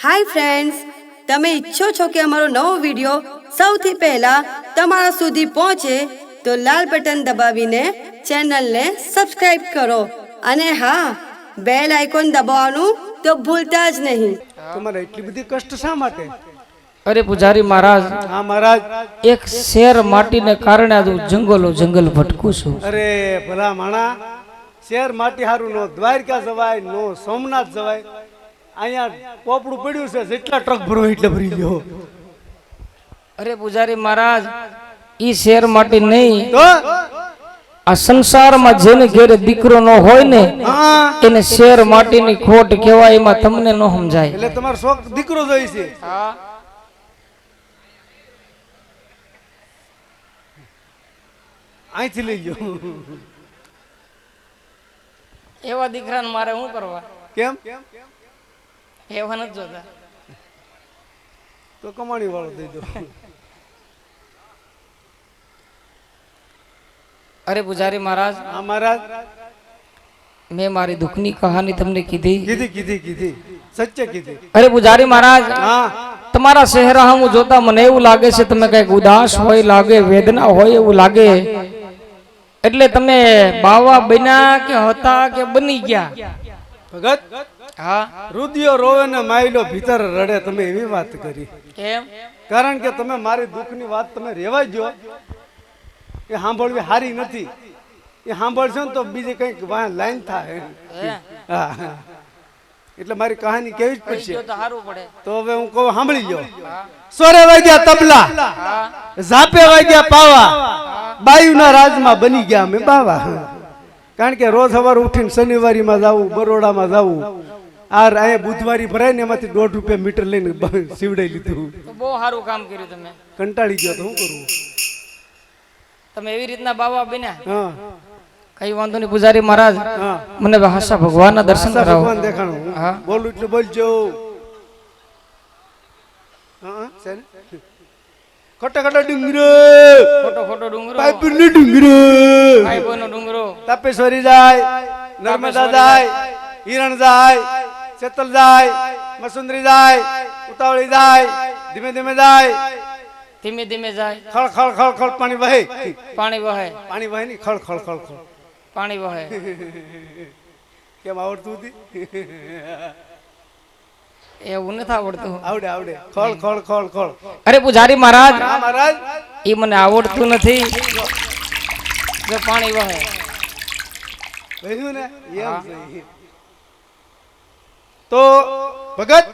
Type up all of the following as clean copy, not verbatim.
Hi friends, તમે ઈચ્છો છો કે અમારો નવો વિડિયો સૌથી પહેલા તમારા સુધી પહોંચે તો લાલ બટન દબાવીને ચેનલને સબસ્ક્રાઇબ કરો અને હા, બેલ આઇકોન દબાવવાનું તો ભૂલતા જ નહીં। તમારે એટલી બધી કષ્ટ શા માટે? अरे पुजारी महाराज, हाँ महाराज, एक शेर माटी ने कारण आज जंगलो जंगल भटकू छू। अरे भला माणा, शेर माटी हारू नो द्वारका जवाय नो सोमनाथ जवाय, અહીંયા પોપડું પડ્યું છે, જેટલા ટ્રક ભરો એટલે ભરી લ્યો। अरे पुजारी महाराज, ई शेर माटी नहीं તો आ संसार में जेने घेरे दीकरो न होय ने હા, એને શેર માટીની ખોટ કહેવાય, એમાં તમને ન સમજાય। એટલે તમારો શોખ દીકરો જોઈ છે। હા, અહીંથી લઈ લ્યો। એવા દીકરાને મારે શું કરવા? કેમ? એવા નથી જોતા। તો કમાણી વાળો દઈ દો। अरे पुजारी महाराज, હા મહારાજ, मैं मारी दुखनी कहानी तुमने कीधी। કીધી કીધી કીધી, સચ્ચે કીધી। अरे पुजारी महाराज, હા, તમારા ચહેરા હું જોતા મને એવું લાગે છે તમે કઈક ઉદાસ હોય લાગે, વેદના હોય એવું લાગે, એટલે તમે બાવા બન્યા કે હતા કે બની ગયા? ભગત, હા, રુદિયો રોવે ને માયલો ભીતર રડે, તમે એવી વાત કરી। કેમ? કારણ કે તમે મારી દુઃખની વાત તમે રેવા જો, એ સાંભળવી હારી નથી। એ સાંભળશો ને તો બીજી કઈક લાઈન થાય। હા, એટલે મારી કહાની કેવી જ પડશે। તો સારું પડે। તો હવે હું કહું, સાંભળી લો। સોરે વાગ્યા તબલા, ઝાપે વાગ્યા પાવા, બાયુના રાજમાં બની ગયા અમે બાવા। કારણ કે રોજ સવારે ઉઠીને શનિવારીમાં જાવું, બરોડામાં જાવું, આ અહીંયા બુધવારી ભરાય ને એમાંથી 1.5 રૂપિયા મીટર લઈને સીવડાઈ લીધું। તો બહુ સારું કામ કર્યું તમે। કંટાળી ગયો તો શું કરું? તમે એવી રીતના બાવા બન્યા, હા કઈ વાંધો નહીં પુજારી મહારાજ, હા, મને હાસા ભગવાનના દર્શન આશા કરાવો। ભગવાન દેખાણું। હા, બોલું એટલે બોલજો। હા, શેને? ખોટા ખોટા ડુંગરો, ખોટો ખોટો ડુંગરો, પાઈપરનો ડુંગરો, કાઈબોનો ડુંગરો, તાપેશ્વરી જાય, નર્મદા જાય, હિરણ જાય, શેતલ જાય, મસુંદરી જાય, ઉતાવળી જાય, ધીમે ધીમે જાય, ધીમે ધીમે જાય, ખળ ખળ ખળ ખળ પાણી વહે, પાણી વહે, પાણી વહે નહીં, ખળ ખળ ખળ ખળ। પાણી વહે। કેમ આવડતું હતી? એવું નથી આવડતું। આવડે આવડે, ખળ ખળ ખળ ખળ। અરે પુજારી મહારાજ, હા મહારાજ, એ મને આવડતું નથી કે પાણી વહે। કહ્યું ને એમ છે। તો ભગત,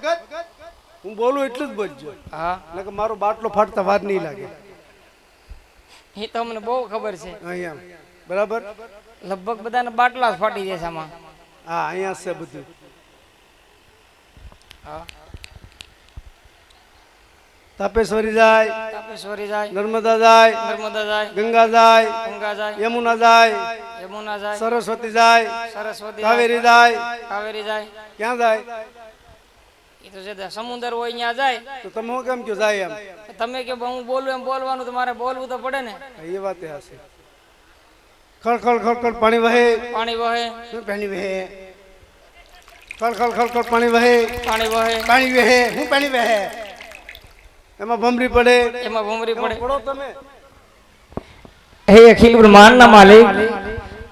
હું બોલું એટલું જ બોલજો, હા, નકર મારો બાટલો ફાટતા વાર નહીં લાગે। એ તો મને બહુ ખબર છે। અહીંયા બરાબર, લગભગ બધાને બાટલા જ ફાટી જાય છે આમાં। હા અહીંયા છે બધું। હા, તાપેશ્વરી જાય, તાપેશ્વરી જાય, નર્મદા જાય, નર્મદા જાય, ગંગા જાય, ગંગા જાય, યમુના જાય, યમુના જાય, સરસ્વતી જાય, સરસ્વતી કાવેરી જાય। કાવેરી જાય। ક્યાં જાય? એ તો જે સમુદ્ર હોય ત્યાં જાય। તો તમે હું કેમ કયો જાય એમ? તમે કે હું બોલું એમ બોલવાનું, તમારે બોલવું તો પડે ને। એ વાત હશે। ખળ ખળ ખળ ખળ પાણી વહે, પાણી વહે, શું પાણી વહે? ખળ ખળ ખળ ખળ પાણી વહે, પાણી વહે, પાણી વહે, હું પાણી વહે? એમાં ભમરી પડે, એમાં ભમરી પડે। પડો તમે। हे अखिल ब्रह्मांड ना मालिक,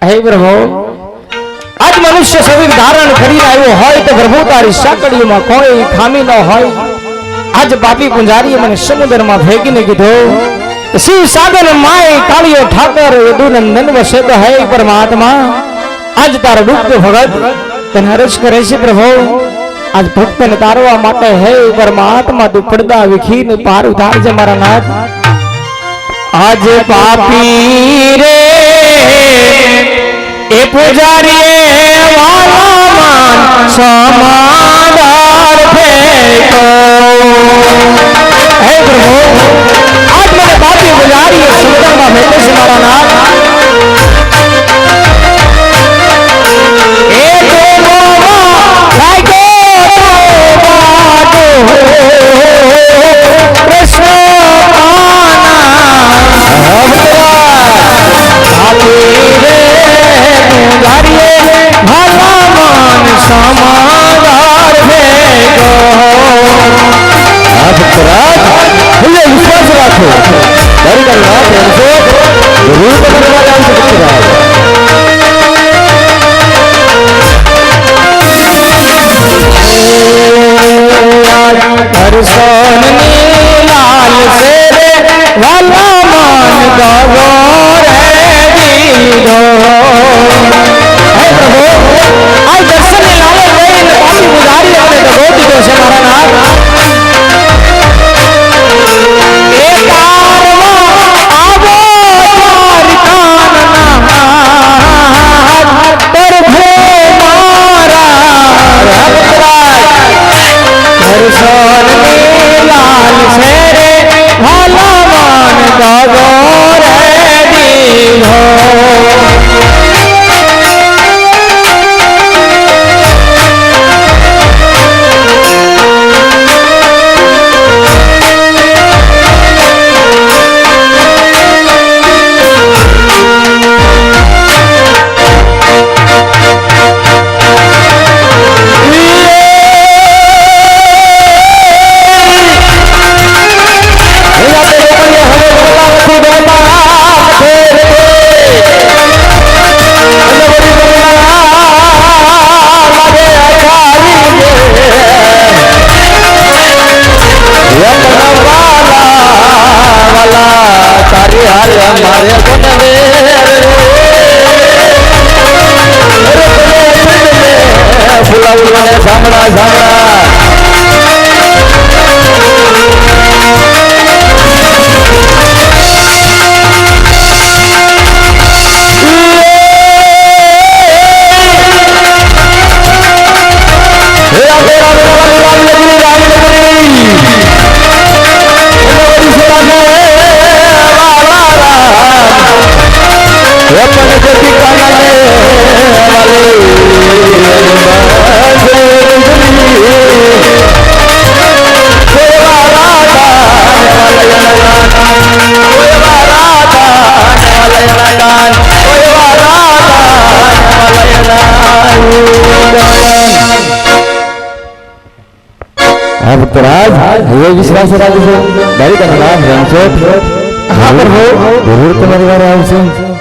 हे प्रभु, आज मनुष्य शरीर धारण કરી આવ્યો હોય તો પ્રભુ તારી સાકડીઓમાં કોઈ ખામી ન હોય। આજ પાપી પુંજારીએ મને સમુદ્રમાં ફેંકીને કીધો, શિવ સાગર માય કાળિયો ઠાકર યદુનંદન વસે તો હે પરમાત્મા, આજ તારો ડૂબતો ભગત તને અરજ કરે છે પ્રભુ, આજ ભક્તને તારવા માટે હે પરમાત્મા તું પડદા વિખીને પાર ઉતારજે મારા નાથ। आज पापी रे ए पुजारी वाला मान समादार फेंको, हे प्रभु आज मेरे पापी पुजारी सुंदर में भेटे से मारा नाथ। ए कृष्ण समादार है। सोन लाल शेरे भाला मान दागो रे दीनो ये विश्वास राज से बड़ी का नाम रंजोत हाँ पर हो जरूर तुम्हारे बारे में से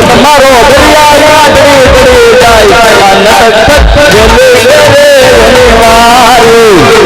તમારો દરિયા યાદરી પડી જાય આ નટક જલે રે વારી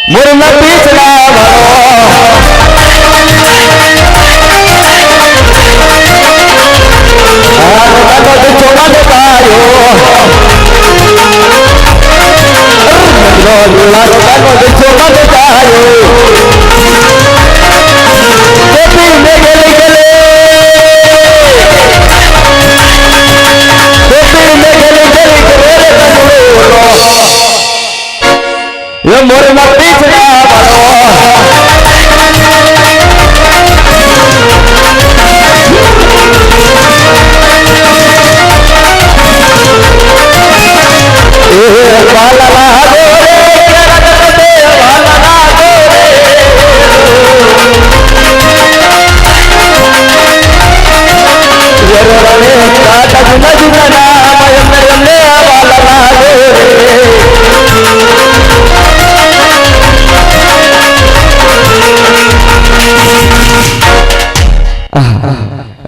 मुरना पिछला ये मुरना पिछला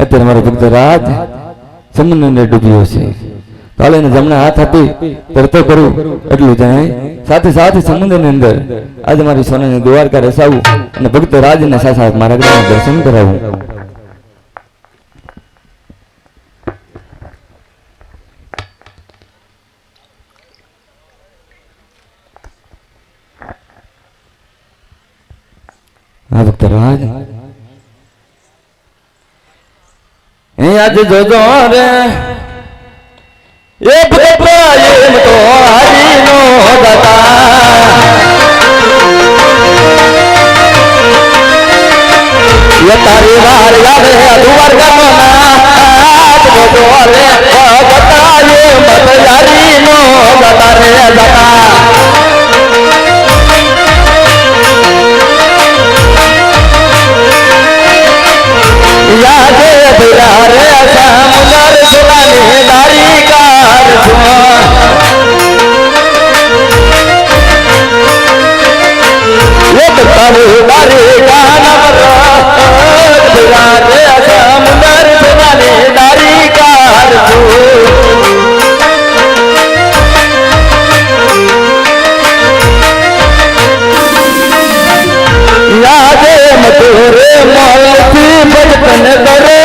અત્યારે મારો ભક્ત રાજ સમુદ્રને ડૂબ્યો છે કાલે જમણા હાથ આપી તરતો કરું એટલું જાણે સાથે સાથે સમુદ્રની અંદર આજે મારી સોનાની દ્વારકા રસાવું અને ભક્ત રાજને સાથે સાથે મારા ગ્રહના દર્શન કરાવું હા ભક્ત રાજ आज जोजो रे ये प्रेम तो हरी नो दाता ये तारी वार याद है दुआर गमना जोजो रे बता ये मत यारी नो दाता रे दाता याद तेरा रे समुंदर सुनाने दारी कार ये तारे दारी का नंबर तेरा रे समुंदर सुनाने दारी कार याद मधुरे मोती बचपन करे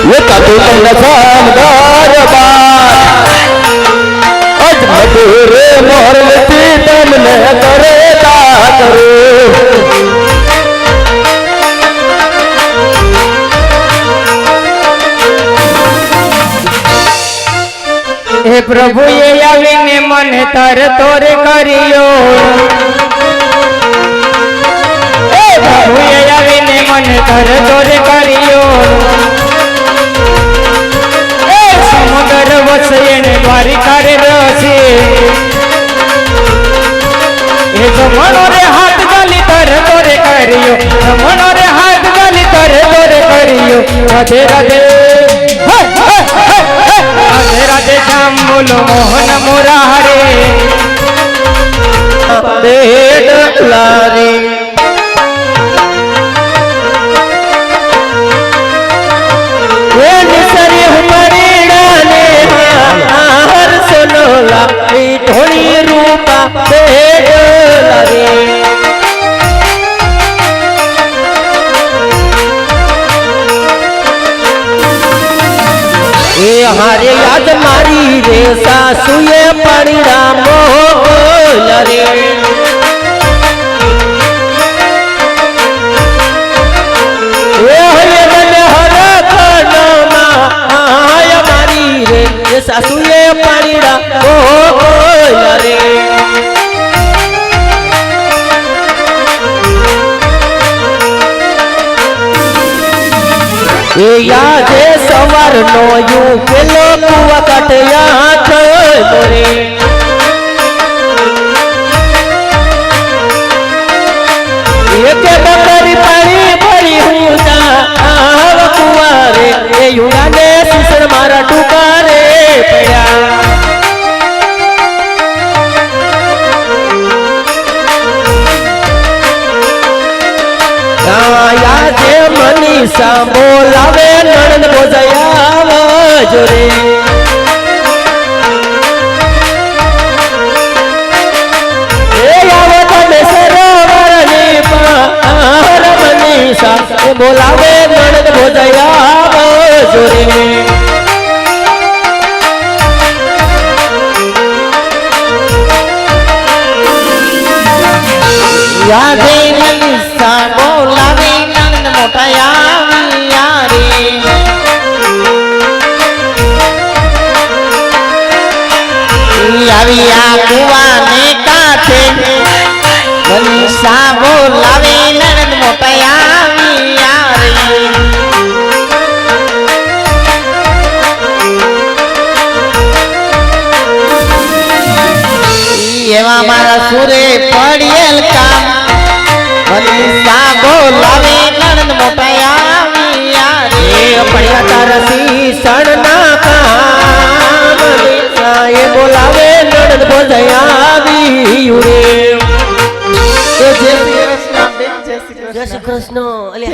ये कभी शानदार बात अज मधुरे मोती तुमने करे करो हे प्रभु ये आवीने मन तर तोरे करियो हे प्रभु ये आवीने मन तर तोरे करियो हे समुद्र वसयने द्वारिका रे रसी हे जमनो रे हाथ गली तर तोरे करियो जमनो रे हाथ गली तर तोरे करियो राधे राधे राधे राधे श्याम बोलो मोहन मुरारे पेट लारी ये निसरी हमारी डाले हर सोलोला ढोली रूपा पेट लारी હારે યાદ મારી રે સાસુએ પાણી રામો રે એ હરે મને હરખનમાં આય મારી રે સાસુએ પાણી રામો રે એ યાદે સવારનો યુ પેલો કુવા કાઢ્યા થયો રે એકે બકરી પાણી ભરી હું આવ કુવારે એ યુગાને સુસણ મારા ટુકારે પડ્યા યાદે મનીષા બોલાવે નણંદ બોજાયા જોરે એ આવો તમે સરોવરની પાર મનીષા એ બોલાવે નણંદ બોજાયા જોરે યાદે મનીષા બોલાવે નણંદ મોટા આવ્યા રે આવ્યા કુવાને કાંઠે મનીષા બોલાવે નણંદ મોટા આવ્યા રે એવા મારા સુરે પડેલ કામ મનીષા બોલાવે નણંદ મોટા આવ્યા રે પડ્યા તારસી સણના કામ મનીષા એ બોલાવે નણંદ બોજાયા આવ્યું રે એ જય શ્રી કૃષ્ણ અલે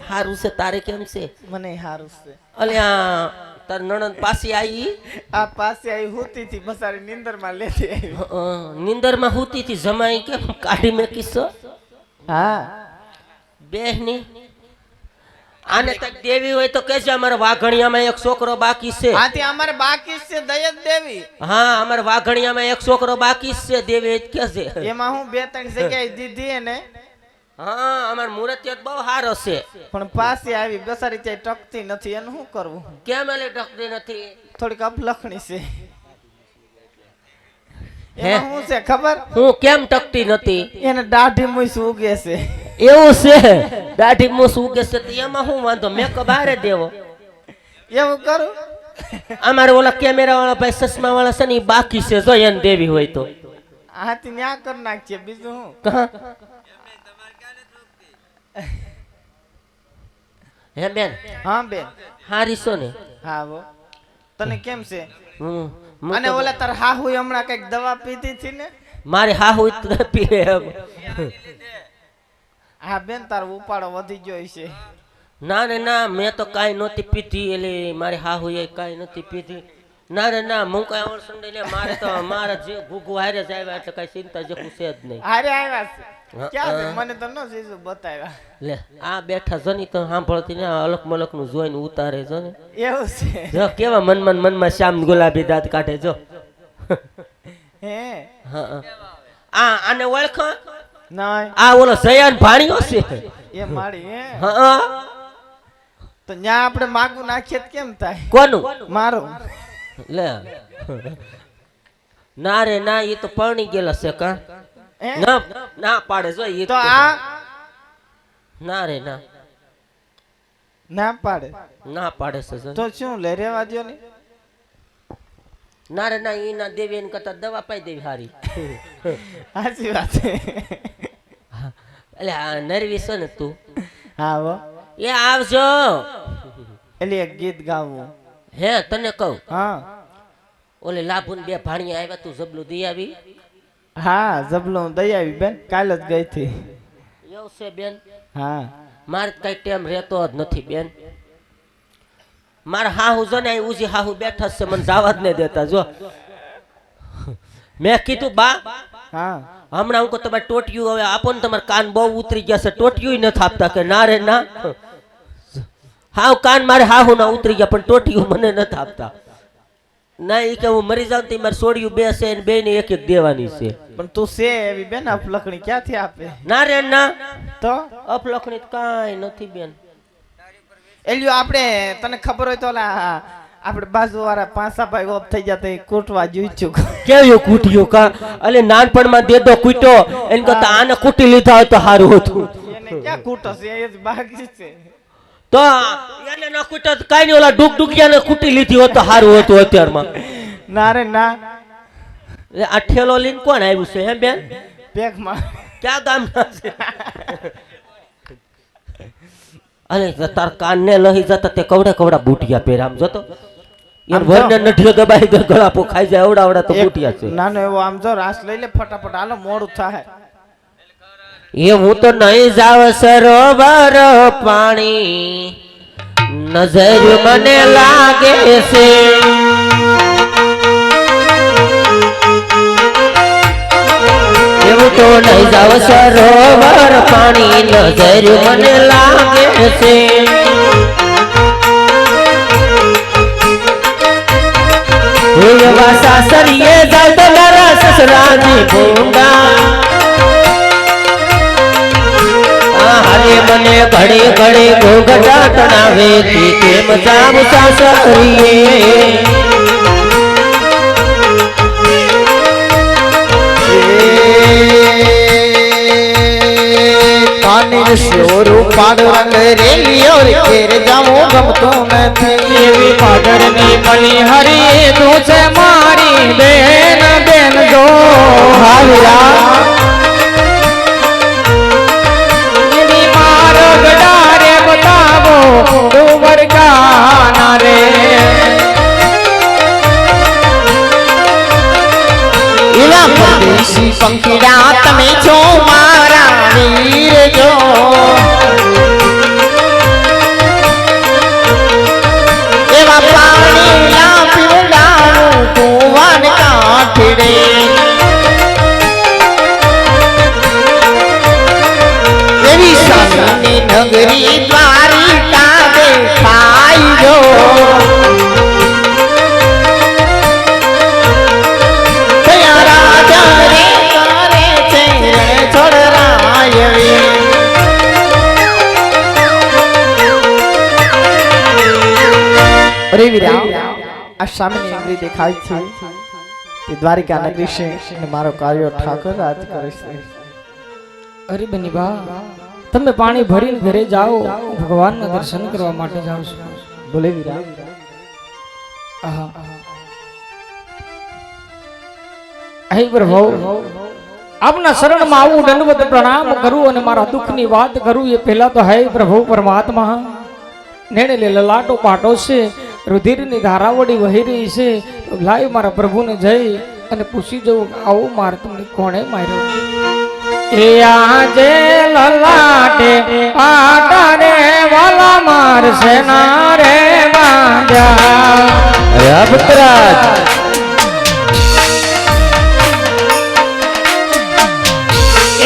હારું છે તારે કેમ છે મને હારું છે અલ્યા તાર નણંદ પાસે આવી આ પાસે આવી હોતી થી બસારી નીંદર માં લેતી આવી નિંદર માં હુતી થી જમાઈ કેમ કાઢી મેકીશ હા બેહની આને તક દેવી હોય તો કહેજે અમારા વાઘણિયામાં એક છોકરો બાકી છે આથી અમારે બાકી છે દયત દેવી હા અમારા વાઘણિયામાં એક છોકરો બાકી છે દેવી જ કહેજે એમાં હું બે ત્રણ જગ્યાએ દીધી એને હા અમાર મુરતિયત બહુ હારો છે પણ પાસે આવી બસારી ત્યાં ટકતી નથી એનું શું કરવું કેમ એલે ટકતી નથી થોડીક અપલખણી છે હે? એમાં શું છે ખબર હું કેમ ટકતી નથી એને દાઢી મૂસ ઉગે છે એવું છે દાઢી મૂસ ઉગે છે તો એમાં શું વાંધો મેકઅપ હારે દેવો એવું કરું અમારે ઓલા કેમેરા વાળા ભાઈ ચશ્મા વાળા છે ને ઈ બાકી છે જો એને દેવી હોય તો હાથી ન્યા કરી નાખીએ બીજું હું કહા હે બેન હા બેન હારી છો ને હા વો તને કેમ છે હું અને ઓલા તાર હાહુ હમણાં કઈક દવા પીધી હતી ને મારે હાહુ પીએ હા બેન તારો ઉપાડો વધી ગયો છે ના રે ના મેં તો કાંઈ નહોતી પીધી એટલે મારી હાહુ એ કાંઈ નથી પીધી ના રે ના હું કાંઈ ઓળસંડે ને મારે તો મારા જે ભૂગુ હારે જ આવ્યા એટલે કાંઈ ચિંતા જેવું છે જ નહીં હારે આવ્યા છે ક્યાં છે મને તો ન જીજુ બતાવ્યા લે આ બેઠા જની તો સાંભળતી ને અલક મલક નું જોઈને ઉતારે જો ને એવું છે જો કેવા મનમાં શ્યામ ગુલાબી દાંત કાઢે જો હે હા આને ઓળખ નહીં આ ઓલો જયાન ભાણિયો છે એ મારી હે હા તો ન્યા આપણે માગું નાખીએ તો કેમ થાય કોનું મારું લે ના રે ના એ તો પરણી ગયેલા છે કા હે? ના ના પાડે જો એ તો આ ના રે ના ના પાડે ના પાડે છે જો. તો શું લે રેવા દ્યો ને ના રે ના ઈ ના દેવી એને કરતા દવા પાઈ દેવી હારી સાચી વાત છે એટલે આ નરવી છે ને તું હા વો એ આવજો એટલે એક ગીત ગાવું હે તને કહું હા ઓલે લાભુન બે ભાણિયા આવ્યા તું જબલું દઈ આવી હા જબલો દઈ આવી બેન કાલ જ ગઈ હતી એવું છે બેન હા મારે કઈ ટાઈમ રહેતો જ નથી બેન મારા હાહુ જો ને અહીં ઉજી હાહુ બેઠા છે મને જવા જ નહીં દેતા જો મેં કીધું બા હા હમણાં હું કહું તમારે ટોટિયું હવે આપો ને તમારા કાન બહુ ઉતરી ગયા છે ટોટિયું નથી આપતા કે ના રે ના હાવ કાન મારે હાહુ ના ઉતરી ગયા પણ ટોટિયું મને નથી આપતા ના એ કે હું મરી જાઉં તો મારે સોડિયું બે છે ને બે ને એક એક દેવાની છે. પણ તું છે એવી બેન અફલખણી ક્યાંથી આપે? ના રે ના, તો અફલખણી કાંઈ નથી બેન. એલ્યો આપણે તને ખબર હોય તો ઓલા આપણે બાજુવાળા પાંસાભાઈ ઓફ થઈ જતા એ કૂટવા જોઈશું. કેવું કૂટ્યો કા? અલે નાનપણમાં દેદો કૂટ્યો એને કરતા આને કૂટી લીધા હોય તો સારું હતું. એને ક્યાં કૂટો છે? એ જ બાકી છે. તો એને ના કૂટ્યો તો કાઈ નહીં, ઓલા ડુકડુકિયાને કૂટી લીધી હોત તો સારું હતું અત્યારમાં. ના રે ના, આ ઠેલો લઈને કોણ આવ્યું છે હે બેન? પેકમાં ક્યાં ગામના છે? અરે તાર કાનને લઈ જતા તે કવડા કવડા બુટિયા પહેર આમ જતો યાર વરને નઠિયો દબાઈ દે ગળા પોખાઈ જાય આવડા આવડા તો બુટિયા છે. નાનો એવો આમ જો રાસ લઈ લે ફટાફટ, હાલો મોડું થાય. એ હું તો નહીં જાવ સરોવર પાણી નજર મને લાગે છે. એવું તો નહીં જાવ સરોવર પાણી નજર મને લાગે છે. એવા સાસરીએ જાવ તો મારા સસરાની ભૂંડા હારે મને ઘડી ઘડી ઘોઘટા તણાવે કેમ જાવ સાસરીએ. પાડરંગ રેલિયો ઘેર જાવું ગમતું નથી. એવી પાડરની મની હરી તું છે મારી બેન બેન જો હાલરા એની મારો ગડારે બતાવો ડુંગર ગાના રે. એવા પરદેશી પંખીડા તમે છો મારા વીર જો. એવા પાણીના પીવડાનું કુવાન કાઠડે. એવી સાસની નગરી દ્વારિકા દેખાઈ જો. અરે વીરા, આ સામેની નગરી દેખાય છે તે દ્વારિકા નગરી છે અને મારો કાર્ય ઠાકર રાજ કરે છે. અરે બની બા, તમે પાણી ભરીને ઘરે જાઓ, ભગવાનના દર્શન કરવા માટે જાઓ છો. બોલે વીરા. આહા અહીં પ્રભુ આપના શરણમાં આવું દંડવત પ્રણામ કરું અને મારા દુઃખની વાત કરું એ પહેલા તો હે પ્રભુ પરમાત્મા નેણે લલાટો પાટો છે, રુધિરની ધારાવડી વહી રહી છે. લાય મારા પ્રભુને જઈ અને પૂછી જવું આવું માર તમને કોણે માર્યો. એ આજે લલાટે પાટા રે વાલા માર સેના રે વાજા ભક્તરાજ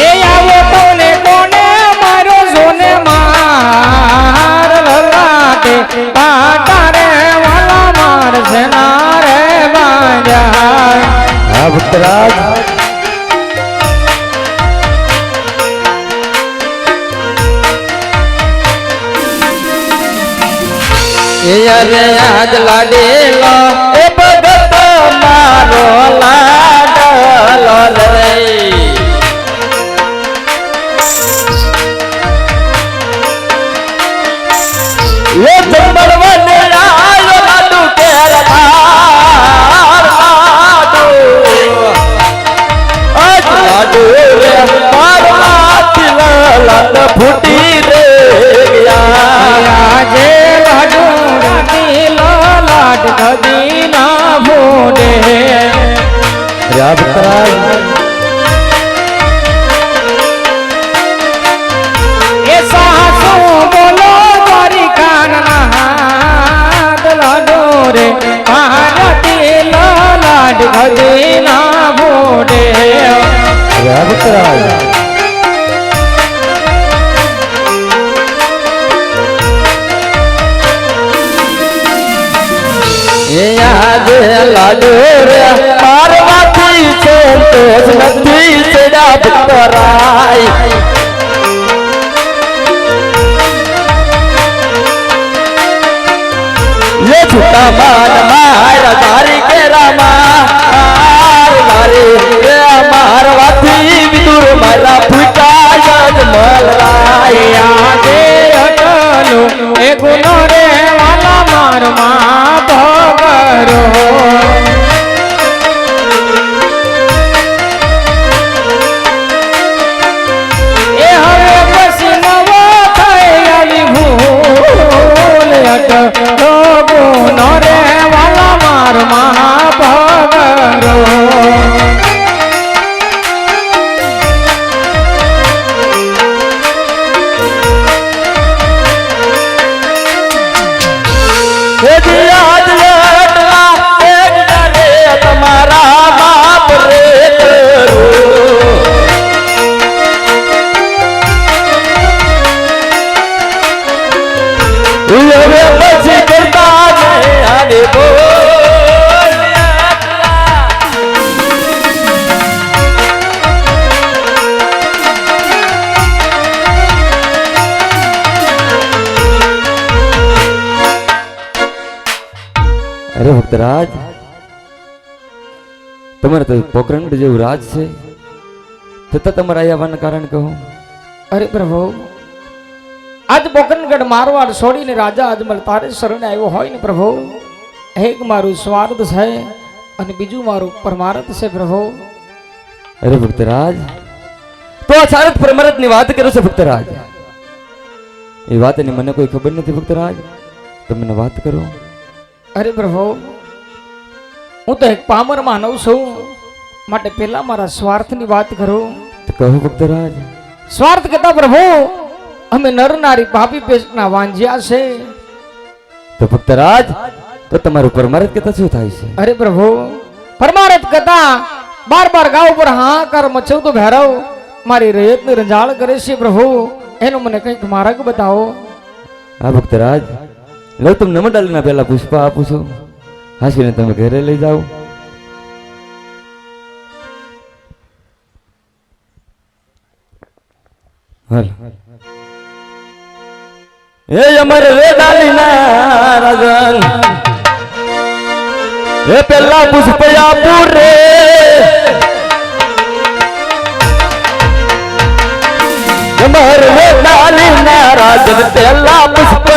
એ આવો કોને કોને મારો સોને માર લલાટે પાટા રે વાલા માર સેના રે વાજા ભક્તરાજ આજ લાડેલો એ ભગત મારો લાડલો રે. એ જંબળવને આયો લાડુ કેર ભાર લાડુ આજ લાડુ રે મારા દિલ લાડ ફૂટી રે ગયા. આજે લાડુ લાડ કદી ના ભૂડે. એ સાસુ બોલો તારી કાનના હાથ લાડો રે મારા દિલ લાડ કદી ના ભૂડે. આજે લાડો રે મારવાથી સંતોષ નથી ચડ્યા ભક્તરાય લે છૂટા માન માર તારી કેરામાં મારવાથી વિદુર મારા ફૂટા જગમલ રાય આજે અટલો એ ગુનો રે વાલા મારમાં ભગરો એ હવે પછી નવો થઈ આવી ભૂલ અટલો ગુનો રે વાલા મારમાં ભગરો તમારા બાપ રે હવે પછી કરતા આને અરે ભક્તરાજ તમારે તો પોકરંડ જેવું રાજ છે છતાં તમારે અહીંયા આવવાનું કારણ કહો અરે પ્રભુ આજ બોકનગઢ મારવાડ છોડીને રાજા અજમલ તારે શરણે આવ્યો હોય ને પ્રભુ એક મારું સ્વાર્થ છે અને બીજું મારું પરમાર્થ છે પ્રભુ અરે ભક્તરાજ તો આ સારથ પરમાર્થ ની વાત કરો છો ભક્તરાજ એ વાતની મને કોઈ ખબર નથી ભક્તરાજ તમે વાત કરો અરે પ્રભુ હું તો એક પામર માનવ છું માટે પહેલા મારા સ્વાર્થની વાત કરું તો કહો ભક્તરાજ સ્વાર્થ કહેતા પ્રભુ અમે નર નારી પાપી પેટના વાંજ્યા છે તો ભક્તરાજ તો તમારું પરમાર્થ કહેતા શું થાય છે અરે પ્રભુ પરમાર્થ કહેતા બાર ગાવ પર હાહાકાર મચવતો ભૈરવ મારી રયતની રંજાળ કરે છે પ્રભુ એનો મને કંઈક માર્ગ બતાવો હા ભક્તરાજ લો તમને નમડાલીના પહેલા પુષ્પ આપું છું હાસીને તમે ઘરે લઈ જાઓ હાલ એ અમર વેદાલીના રાજન એ પહેલા પુષ્પ આપું રે અમર વેદાલીના રાજન પહેલા પુષ્પ